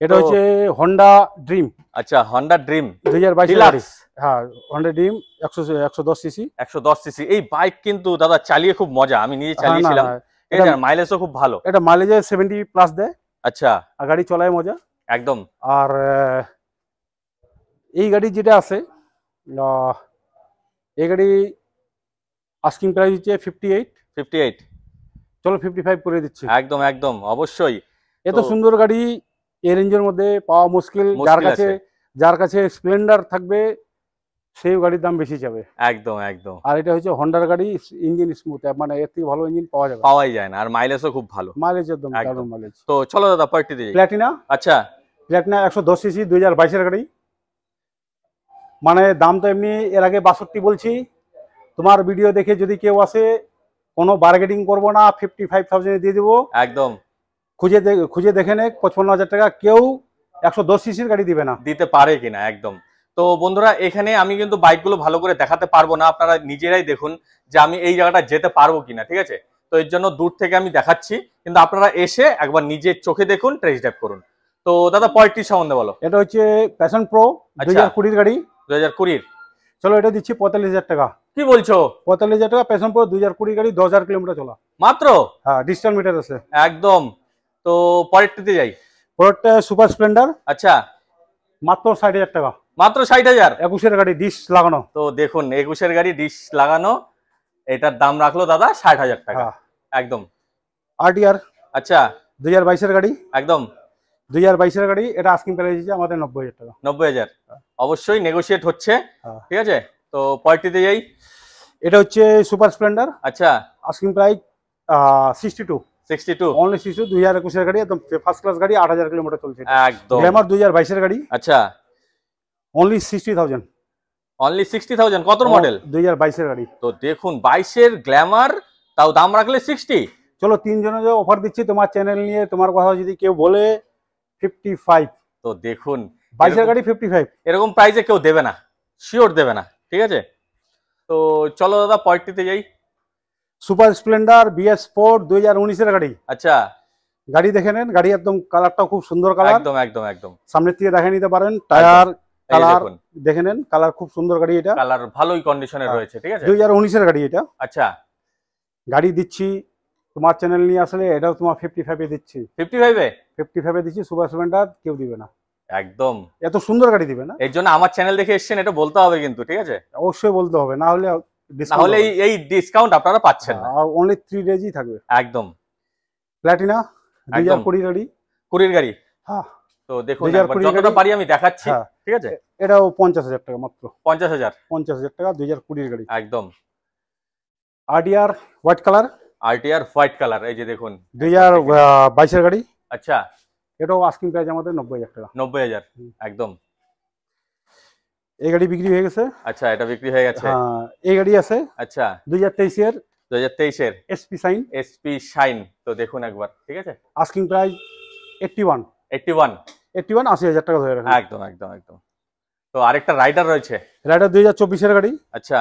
এটা হচ্ছে হন্ডা ড্রিম। আচ্ছা, হন্ডা ড্রিম 2022 এর গাড়ি। হ্যাঁ, হন্ডা ড্রিম 110 সিসি। 110 সিসি। এই বাইক কিন্তু দাদা চালিয়ে খুব মজা, আমি নিজে চালিয়েছিলাম। এটা মাইলেজও খুব ভালো। এটা মাইলেজে 70 প্লাস দেয়। আচ্ছা, আর গাড়ি চলায় মজা একদম। আর এই গাড়ি যেটা আছে, এই গাড়ি আস্কিং প্রাইস হচ্ছে 58। চলো 55 করে দিচ্ছি। একদম একদম, অবশ্যই। এত সুন্দর গাড়ি এই রেঞ্জের মধ্যে পাওয়া মুশকিল। যার কাছে স্প্লেন্ডার থাকবে সেই গাড়ির দাম বেশি যাবে। একদম একদম। আর এটা হচ্ছে হন্ডার গাড়ি, ইঞ্জিন স্মুথ, মানে এর থেকে ভালো ইঞ্জিন পাওয়াই যায় না। আর মাইলেজও খুব ভালো। মাইলেজ একদম দারুণ মাইলেজ। তো চলো দাদা পরেরটিতে যাই। প্ল্যাটিনা। আচ্ছা, প্ল্যাটিনা 110 সিসি 2022 এর গাড়ি। মানে দাম তো এমনি এর আগে 62 বলছি। তোমার ভিডিও দেখে যদি কেউ আসে, কোনো বার্গেনিং করবো না, 55,000 দিয়ে দেবো। একদম। খুঁজে দেখে নে 55,000 টাকা কেউ 110 সিসির গাড়ি দিবে না। দিতে পারে কিনা। একদম। তো বন্ধুরা, এখানে আমি কিন্তু বাইকগুলো ভালো করে দেখাতে পারবো না, আপনারা নিজেরাই দেখুন যে আমি এই জায়গাটা যেতে পারবো কিনা, ঠিক আছে? তো এর জন্য দূর থেকে আমি দেখাচ্ছি, কিন্তু আপনারা এসে একবার নিজের চোখে দেখুন, টেস্ট ড্রাইভ করুন। তো দাদা পরেরটি সম্বন্ধে বলো। এটা হচ্ছে প্যাশন প্রো 2020 গাড়ি। 2020? চলো এটা দিচ্ছি 45,000 টাকা। কি বলছো? 45,000 টাকা প্যাশন প্রো 2020 গাড়ি, 10,000 কিলোমিটার চলা মাত্র? হ্যাঁ, ডিজিটাল মিটার আছে। একদম। তো পরেরটিতে যাই। পরেরটা সুপার স্প্লেন্ডার। আচ্ছা, মাত্র 60,000 টাকা। মাত্র 60,000? 21 এর গাড়ি, ডিশ লাগানো। তো দেখুন, 21 এর গাড়ি, ডিশ লাগানো, এটার দাম রাখলো দাদা 60,000 টাকা। একদম। আরটিআর। আচ্ছা, 2022 এর গাড়ি। একদম 2022 এর গাড়ি। এটা আস্কিং প্রাইস হচ্ছে আমাদের 90,000 টাকা। 90,000? অবশ্যই নেগোশিয়েট হচ্ছে, ঠিক আছে? তো পরেরটিতে যাই। এটা হচ্ছে সুপার স্প্লেন্ডার। আচ্ছা, আস্কিং প্রাইস 62। অনলি 62। 2021 এর গাড়ি, একদম ফার্স্ট ক্লাস গাড়ি, 8,000 কিলোমিটার চলছে। একদম। গ্ল্যামার 2022 এর গাড়ি। আচ্ছা, অনলি 60,000। অনলি 60,000? কত মডেল? 2022 এর গাড়ি। তো দেখুন, 22 এর গ্ল্যামার, তাও দাম রাখলে 60। চলো 3 জনের যে অফার দিচ্ছি তোমার চ্যানেল নিয়ে, তোমার কথা যদি কেউ বলে 55। তো দেখুন, 22 এর গাড়ি 55। এরকম প্রাইসে কেউ দেবে না, শিওর দেবে না, ঠিক আছে? তো চলো দাদা পরেরটিতে যাই। সুপার স্প্লেন্ডার বিএস স্পোর্ট 2019 এর গাড়ি। আচ্ছা, গাড়ি দেখে নেন। গাড়ি একদম কালারটাও খুব সুন্দর কালার। একদম একদম একদম। সামনের থেকে দেখে নিতে পারেন। টায়ার কালার দেখুন, দেখে নেন, কালার খুব সুন্দর গাড়ি। এটা কালার ভালোই কন্ডিশনে রয়েছে, ঠিক আছে? 2019 এর গাড়ি এটা। আচ্ছা, গাড়ি দিচ্ছি তোমার চ্যানেল নিয়ে আসলে, এটাও তোমার 55 এ দিচ্ছি। 55 এ দিচ্ছি। সুপার স্প্লেন্ডার কেউ দিবে না। একদম। এত সুন্দর গাড়ি দিবে না। এর জন্য আমার চ্যানেল দেখে এসেছেন, এটা বলতে হবে কিন্তু, ঠিক আছে? অবশ্যই বলতে হবে, না হলে এই ডিসকাউন্ট আপনারা পাচ্ছেন না। অনলি 3 ডেজই থাকবে। একদম। প্ল্যাটিনা 2020 গাড়ি। 20 গাড়ি। হ্যাঁ। তো দেখুন 2020 একবার যতটা পারি আমি দেখাচ্ছি। হ্যাঁ। ঠিক আছে, এটাও 50,000 টাকা মাত্র। 50,000 50,000 টাকা 2020 গাড়ি। একদম। RTR white colour, RTR white colour, এই যে দেখুন 2022 গাড়ি। আচ্ছা, এটাও আস্কিং প্রাইস আমাদের 90,000 টাকা। 90,000 একদম। এই গাড়ি বিক্রি হয়ে গেছে। আচ্ছা, এটা বিক্রি হয়ে গেছে। হ্যাঁ, এই গাড়ি আছে আচ্ছা, 2023 এর 2023 এর এসপি সাইন। SP shine. তো দেখুন একবার, ঠিক আছে, আস্কিং প্রাইস 81 80,000 টাকা ধরে রাখেন। একদম একদম একদম। তো আরেকটা রাইডার রয়েছে, রাইডার 2024 এর গাড়ি। আচ্ছা,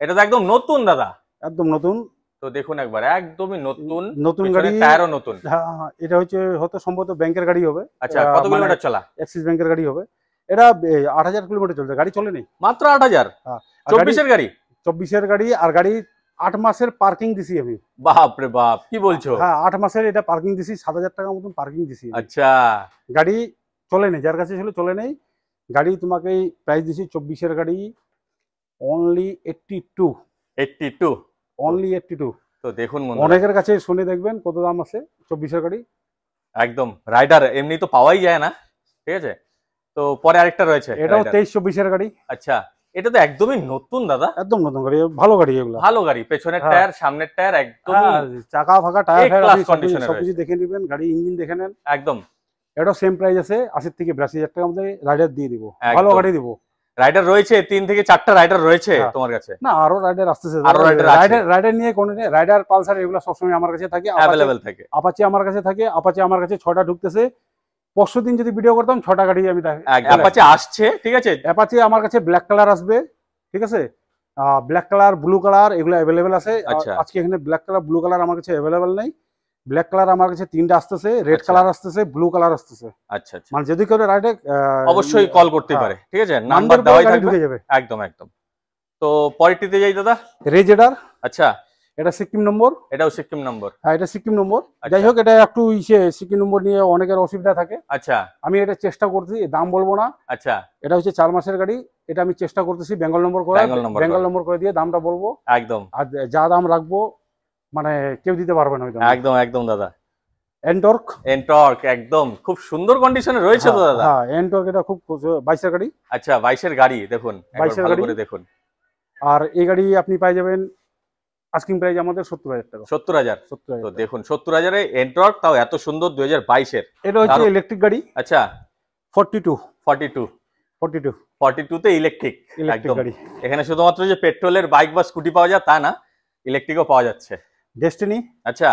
এটা তো একদম নতুন দাদা। একদম নতুন। তো দেখুন একবার, একদমই নতুন, নতুন পিছনের গাড়ি। টায়ারও নতুন। হ্যাঁ, এটা হয়তো সম্ভবত ব্যাংকের গাড়ি হবে। আচ্ছা, কত কিলোমিটার চলা? অ্যাক্সিস ব্যাংকের গাড়ি হবে। এটা 8,000 কিলোমিটার চলছে, গাড়ি চলে নেই। মাত্র 8,000? হ্যাঁ, 24 এর গাড়ি? 24 এর গাড়ি। আর গাড়ি 8 মাসের পার্কিং দিছি আমি। বাপ রে বাপ, কি বলছো? হ্যাঁ, 8 মাসের এটা পার্কিং দিছি, 7,000 টাকার মতন পার্কিং দিছি। আচ্ছা, গাড়ি চলে নেই, যার কাছে ছিল চলে নেই। গাড়ি তোমাকে প্রাইস দিছি 24 এর গাড়ি অনলি 82। অনলি 82। তো দেখুন বন্ধুরা, অনেকের কাছে শুনে দেখবেন কত দাম আছে 24 এর গাড়ি। একদম রাইডার এমনি তো পাওয়াই যায় না, ঠিক আছে। তো পরে আরেকটা রয়েছে, এটাও Rider। 23-24 এর গাড়ি। আচ্ছা, এটা তো একদমই নতুন দাদা, একদম নতুন গাড়ি, ভালো গাড়ি এগুলো। ভালো গাড়ি। পেছনের হ্যাঁ। টায়ার, সামনের টায়ার একদম চাকা ফাঁকা, tyre A class fire condition এ সবকিছু দেখে নেবেন, গাড়ি ইঞ্জিন দেখে নেন। একদম। এটাও সেম প্রাইস আছে, 80 থেকে 82,000 টাকার মধ্যে রাইডার দিয়ে দিব, একদম। ভালো গাড়ি দিব। রাইডার রয়েছে 3 থেকে 4টা রাইডার রয়েছে হ্যাঁ। তোমার কাছে? না, আরো রাইডার আসতেছে। আরো rider আছে। রাইডার নিয়ে কোন রাইডার, পালসার এগুলো সবসময় আমার কাছে থাকে। অ্যাভেলেবেল থাকে। আপাচি আমার কাছে থাকে। আপাচি আমার কাছে 6টা ঢুকতেছে। পরশুদিন যদি ভিডিও করতাম 6টা গাড়ি আমি অ্যাপাচে আসছে, ঠিক আছে। অ্যাপাচি আমার কাছে ব্ল্যাক কালার আসবে, ঠিক আছে। ব্ল্যাক কালার, ব্লু কালার এগুলো অ্যাভেলেবেল আছে। আচ্ছা। আজকে এখানে ব্ল্যাক কালার, ব্লু কালার আমার কাছে অ্যাভেলেবেল নেই। ব্ল্যাক কালার আমার কাছে 3টা আসতেছে, রেড আচ্ছা। কালার আসতেছে, ব্লু কালার আসতেছে। আচ্ছা আচ্ছা, মানে যদি কেউ রাইডে অবশ্যই কল করতে হ্যাঁ। পারে, ঠিক আছে, নাম্বার দেওয়াই থাকবে। ঢুকে যাবে একদম একদম। তো পরেরটিতে যাই দাদা। রেজেডার। আচ্ছা, এটা সিকিম নম্বর। এটাও সিকিম নম্বর। হ্যাঁ, এটা সিকিম নম্বর। আচ্ছা। যাই হোক, এটা একটু সিকিম নম্বর নিয়ে অনেকের অসুবিধা থাকে। আচ্ছা আমি এটা চেষ্টা করছি, দাম বলবো না। আচ্ছা, এটা হচ্ছে 4 মাসের গাড়ি। এটা আমি চেষ্টা করতেছি বেঙ্গল নম্বর করে, বেঙ্গল নম্বর করে দিয়ে দামটা বলবো। একদম। আর যা দাম রাখবো মানে কেউ দিতে পারবে না ওই দাম। একদম একদম দাদা। এনটর্ক। একদম খুব সুন্দর কন্ডিশনে রয়েছে তো দাদা। হ্যাঁ, এনটর্ক এটা খুব 22 এর গাড়ি। আচ্ছা, 22 এর গাড়ি দেখুন, 22 এর ভালো গাড়ি। করে দেখুন। আর এই গাড়ি আপনি পাই যাবেন আস্কিং প্রাইস আমাদের 70,000 টাকা। 70,000। 70,000 তো দেখুন 70,000 এ এন্টর্ক, তাও এত সুন্দর 2022 এর। এটা হচ্ছে ইলেকট্রিক গাড়ি। আচ্ছা, 42 তে ইলেকট্রিক ইলেকট্রিক একদম। গাড়ি। এখানে শুধুমাত্র যে পেট্রোলের বাইক বা স্কুটি পাওয়া যায় তা না, ইলেকট্রিকও পাওয়া যাচ্ছে। ডেস্টিনি। আচ্ছা,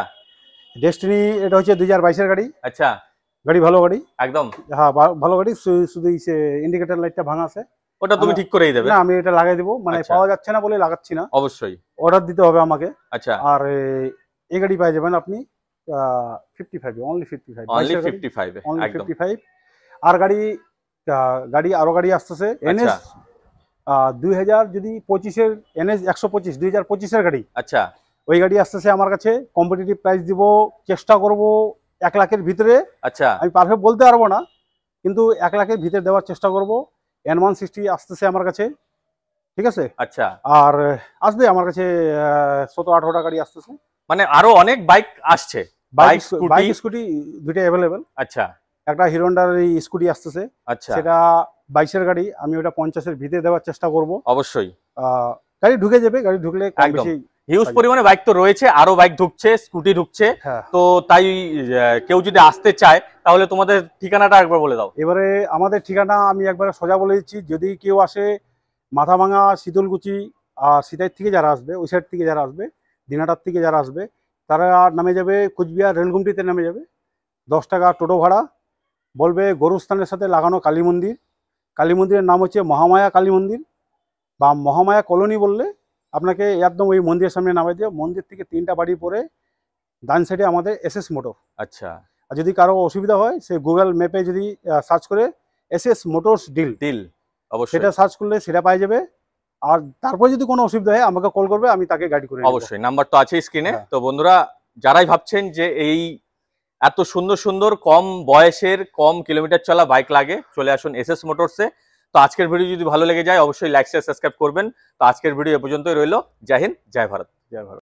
ডেস্টিনি এটা হচ্ছে 2022 এর গাড়ি। আচ্ছা, গাড়ি ভালো গাড়ি। একদম। হ্যাঁ, ভালো গাড়ি। শুধু ইন্ডিকেটর লাইটটা ভাঙা আছে। ওটা তুমি ঠিক করেই দেবে? না, আমি এটা লাগাই দেবো, মানে আচ্ছা। পাওয়া যাচ্ছে না বলে লাগাচ্ছি না। অবশ্যই অর্ডার দিতে হবে আমাকে। আচ্ছা। আর এই গাড়ি পাই যাবেন আপনি 55 অনলি 55 অনলি 55 এ অনলি একদম। 55। আর গাড়ি আরো গাড়ি আসতেছে এনএস 2000 যদি 25 এর এনএস 125 2025 এর গাড়ি। আচ্ছা, ওই গাড়ি আসতেছে আমার কাছে। কম্পিটিটিভ প্রাইস দিব, চেষ্টা করব 1 লাখের ভিতরে। আচ্ছা, আমি পারফেক্ট বলতে পারবো না, কিন্তু 1 লাখের ভিতরে দেওয়ার চেষ্টা করব। N160 আসতেছে আমার কাছে, ঠিক আছে। আচ্ছা। আর আসবে আমার কাছে 17-18টা গাড়ি আসতেছে। মানে আরো অনেক বাইক আসছে, বাইক স্কুটি দুইটা অ্যাভেলেবেল। আচ্ছা একটা হিরো হন্ডার স্কুটি আসতেছে, আচ্ছা, সেটা 22 এর গাড়ি। আমি ওটা 50 এর ভিতরে দেওয়ার চেষ্টা করব। অবশ্যই গাড়ি ঢুকে যাবে, গাড়ি ঢুকলে কম একদম। বেশি হিউজ পরিমাণে বাইক তো রয়েছে, আরো বাইক ঢুকছে, স্কুটি ঢুকছে। হ্যাঁ। তো তাই কেউ যদি আসতে চায় তাহলে তোমাদের ঠিকানাটা একবার বলে দাও। এবারে আমাদের ঠিকানা আমি একবারে সোজা বলে দিচ্ছি। যদি কেউ আসে মাথাভাঙা, শীতলকুচি আর সিতাই থেকে যারা আসবে, ওই সাইড থেকে যারা আসবে, দিনাটার থেকে যারা আসবে, তারা নামে যাবে কুচবিহার রেলগুমটিতে নেমে যাবে। 10 টাকা টোটো ভাড়া। বলবে গরুস্থানের সাথে লাগানো কালী মন্দির। কালী মন্দিরের নাম হচ্ছে মহামায়া কালী মন্দির বা মহামায়া কলোনি। বললে আপনাকে একদম ওই মন্দিরের সামনে নামাই দিয়ে, মন্দির থেকে 3টা বাড়ি পরে ডান সাইডে আমাদের এসএস মোটর। আচ্ছা, আর যদি কারো অসুবিধা হয়, সে গুগল ম্যাপে যদি সার্চ করে এসএস মোটরস ডিল অবশ্যই সেটা সার্চ করলে সেটা পাই যাবে। আর তারপর যদি কোনো অসুবিধা হয় আমাকে কল করবে, আমি তাকে গাইড করে নেব। অবশ্যই নাম্বার তো আছে স্ক্রিনে। হ্যাঁ। তো বন্ধুরা, যারাই ভাবছেন যে এই এত সুন্দর সুন্দর কম বয়সের কম কিলোমিটার চলা বাইক লাগে, চলে আসুন এসএস মোটরসে। তো আজকের ভিডিও যদি ভালো লেগে যায় অবশ্যই লাইক শেয়ার সাবস্ক্রাইব করবেন। তো আজকের ভিডিও এ পর্যন্তই রইল। জয় হিন্দ, জয় ভারত। জয় ভারত।